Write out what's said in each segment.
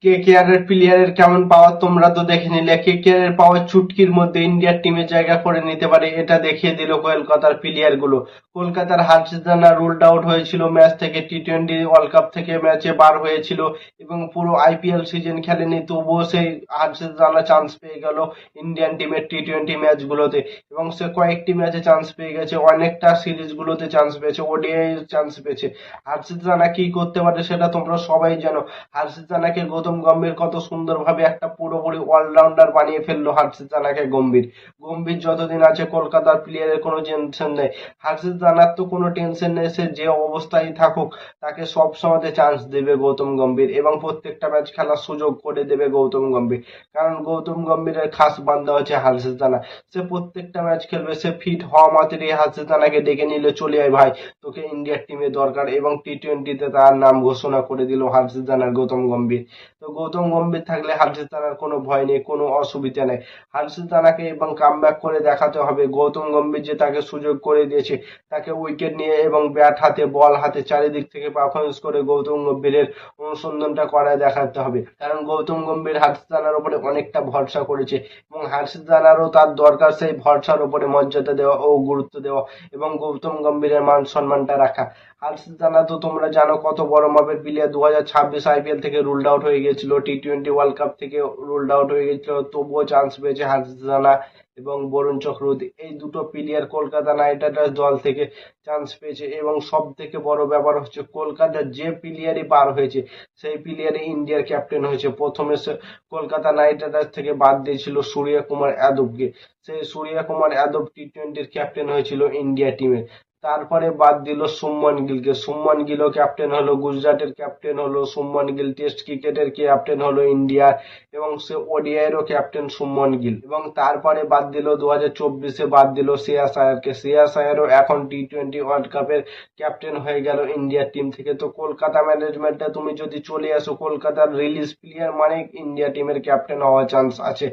KKR এর প্লেয়ারের কেমন পাওয়ার তোমরা তো দেখে নিলে। কেকেআর এর পাওয়ার চুটকির মধ্যে ইন্ডিয়ার টিমে জায়গা করে নিতে পারে, এটা দেখিয়ে দিল কলকাতার প্লেয়ার গুলো। কলকাতার হার্ষিত রানা রুলড আউট হয়েছিল ম্যাচ থেকে, টি-20 ওয়ার্ল্ড কাপ থেকে ম্যাচে বার হয়েছিল এবং পুরো আইপিএল সিজন খেলেনি, তবুও সেই হার্ষিত রানা চান্স পেয়ে গেল ইন্ডিয়ান টিমের টি-20 ম্যাচ গুলোতে। এবং সে কয়েকটি ম্যাচে চান্স পেয়ে গেছে, অনেকটা সিরিজ গুলোতে চান্স পেয়েছে, ওডিআই চান্স পেয়েছে। হার্ষিত রানা কি করতে পারে সেটা তোমরা সবাই জানো। হার্ষিত রানাকে গৌতম গম্ভীর কত সুন্দরভাবে একটা পুরোপুরি অলরাউন্ডার বানিয়ে ফেললো হার্ষিত রানাকে গম্ভীর। গম্ভীর যতদিন আছে কলকাতার প্লেয়ারের কোনো টেনশন নেই। হার্ষিত রানার তো কোনো টেনশন নেই, সে যে অবস্থায় থাকুক তাকে সব সময়তে চান্স দেবে গৌতম গম্ভীর এবং প্রত্যেকটা ম্যাচ খেলার সুযোগ করে দেবে গৌতম গম্ভীর। কারণ গৌতম গম্ভীরের খাস বান্দা হচ্ছে হার্ষিত রানা। সে প্রত্যেকটা ম্যাচ খেলবে, সে ফিট হওয়া মাত্রই হার্ষিত রানাকে ডেকে নিলে, চলে আয় ভাই, তোকে ইন্ডিয়ার টিমে দরকার। এবং টি-20 তার নাম ঘোষণা করে দিল হার্ষিত রানার গৌতম গম্ভীর। তো গৌতম গম্ভীর থাকলে হার্ষিত রানার কোনো ভয় নেই, কোনো অসুবিধা নেই। হার্ষিত রানাকে এবং কামব্যাক করে দেখাতে হবে। গৌতম গম্ভীর যে তাকে সুযোগ করে দিয়েছে, তাকে উইকেট নিয়ে এবং ব্যাট হাতে বল হাতে চারিদিক থেকে পারফরমেন্স করে গৌতম গম্ভীরের অনুসন্ধানটা করায় দেখাতে হবে। কারণ গৌতম গম্ভীর হার্ষিত রানার উপরে অনেকটা ভরসা করেছে এবং হার্ষিত রানারও তার দরকার সেই ভরসার উপরে মর্যাদা দেওয়া ও গুরুত্ব দেওয়া এবং গৌতম গম্ভীরের মান সম্মানটা রাখা। হার্ষিত রানা তো তোমরা জানো কত বড় মাপের প্লেয়ার, 2026 আইপিএল থেকে রুলড আউট হয়ে গেছিল, টি-20 ওয়ার্ল্ড কাপ থেকে রুলড আউট হয়ে গেছিল, তবুও চান্স পেয়েছে হার্ষিত রানা এবং বরুণ চক্রবর্তী। এই দুটো প্লেয়ার কলকাতা নাইট রাইডার্স দল থেকে চান্স পেয়েছে এবং সব থেকে বড় ব্যাপার হচ্ছে কলকাতার যে প্লেয়ারই পার হয়েছে সেই প্লেয়ারই ইন্ডিয়ার ক্যাপ্টেন হয়েছে। প্রথমে সে কলকাতা নাইট রাইডার্স থেকে বাদ দিয়েছিল সূর্য কুমার যাদবকে, সেই সূর্য কুমার যাদব টি-20 ক্যাপ্টেন হয়েছিল ইন্ডিয়া টিমে। তারপরে বাদ দিল শুভমান গিলকে, শুভমান গিলও ক্যাপ্টেন হলো, গুজরাটের ক্যাপ্টেন হলো শুভমান গিল, টেস্ট ক্রিকেটের ক্যাপ্টেন হলো ইন্ডিয়ার এবং সে ওডিআই এরও ক্যাপ্টেন শুভমান গিল। এবং তারপরে বাদ দিল 2024-এ বাদ দিল শ্রেয়াস আয়ারকে, শ্রেয়াস আয়ারও এখন টি-20 ওয়ার্ল্ড কাপের ক্যাপ্টেন হয়ে গেল ইন্ডিয়ার টিম থেকে। তো কলকাতা ম্যানেজমেন্টে তুমি যদি চলে আসো, কলকাতার রিলিজ প্লেয়ার মানে ইন্ডিয়া টিমের ক্যাপ্টেন হওয়ার চান্স আছে।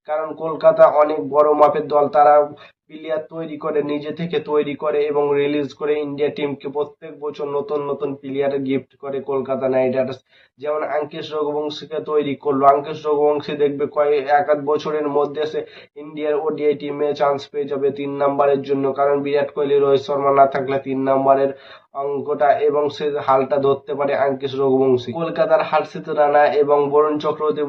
কারণ কলকাতা অনেক বড় মাপের দল, তারা প্লেয়ার তৈরি করে, নিজে থেকে তৈরি করে এবং রিলিজ করে ইন্ডিয়া টিমকে প্রত্যেক বছর নতুন নতুন প্লেয়ার গিফট করে কলকাতা নাইট রাইডার্স। যেমন আঙ্কিশ রঘুবংশীকে তৈরি করলো, আঙ্কিশ রঘুবংশী দেখবে এক আধ বছরের মধ্যে সে ইন্ডিয়ার ওডিআই টিমে চান্স পেয়ে যাবে 3 নম্বরের জন্য। কারণ বিরাট কোহলি রোহিত শর্মা না থাকলে 3 নম্বরের অঙ্কটা এবং সে হালটা ধরতে পারে আঙ্কিশ রঘুবংশী। কলকাতার হার্ষিত রানা এবং বরুণ চক্রবর্তী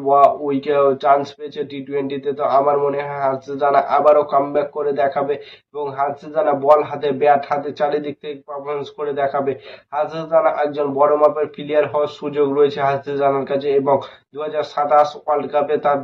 উইকে চান্স পেয়েছে টি-20-তে। তো আমার মনে হয় হার্ষিত রানা আবারও কামব্যাক করে দেখাবে এবং হার্ষিত রানা বল হাতে ব্যাট হাতে চারিদিক থেকে পারফরমেন্স করে দেখাবে। হার্ষিত রানা একজন বড় মাপের প্লেয়ার হওয়ার সুযোগ রয়েছে হার্ষিত রানার কাছে এবং 2027 ওয়ার্ল্ড কাপে তার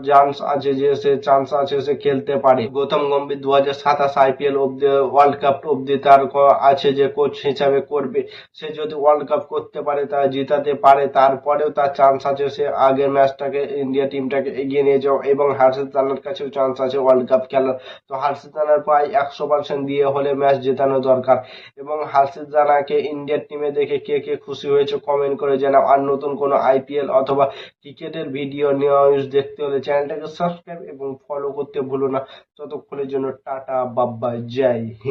চান্স আছে সে খেলতে পারে। গৌতম গম্ভীর 2027 আইপিএল অব্দি ওয়ার্ল্ড কাপ অব্দি তার আছে যে কোচ হিসাবে করবে। সে যদি ওয়ার্ল্ড কাপ করতে পারে, তা জিতাতে পারে, তারপরেও তার চান্স আছে সে আগের ম্যাচটাকে ইন্ডিয়া টিমটাকে এগিয়ে নিয়ে যাও এবং হার্ষিত রানার কাছেও চান্স আছে ওয়ার্ল্ড কাপ খেলার। তো হার্ষিত রানার প্রায় 100% দিয়ে হলে ম্যাচ জেতানো দরকার। এবং হার্ষিত রানাকে ইন্ডিয়ার টিমে দেখে কে কে খুশি হয়েছে কমেন্ট করে জানাও। আর নতুন কোনো আইপিএল অথবা ক্রিকেটের ভিডিও নিউজ দেখতে হলে চ্যানেলটাকে সাবস্ক্রাইব এবং ফলো করতে ভুলো না। ততক্ষণের জন্য টাটা, বাই বাই, জয় হিন্দ।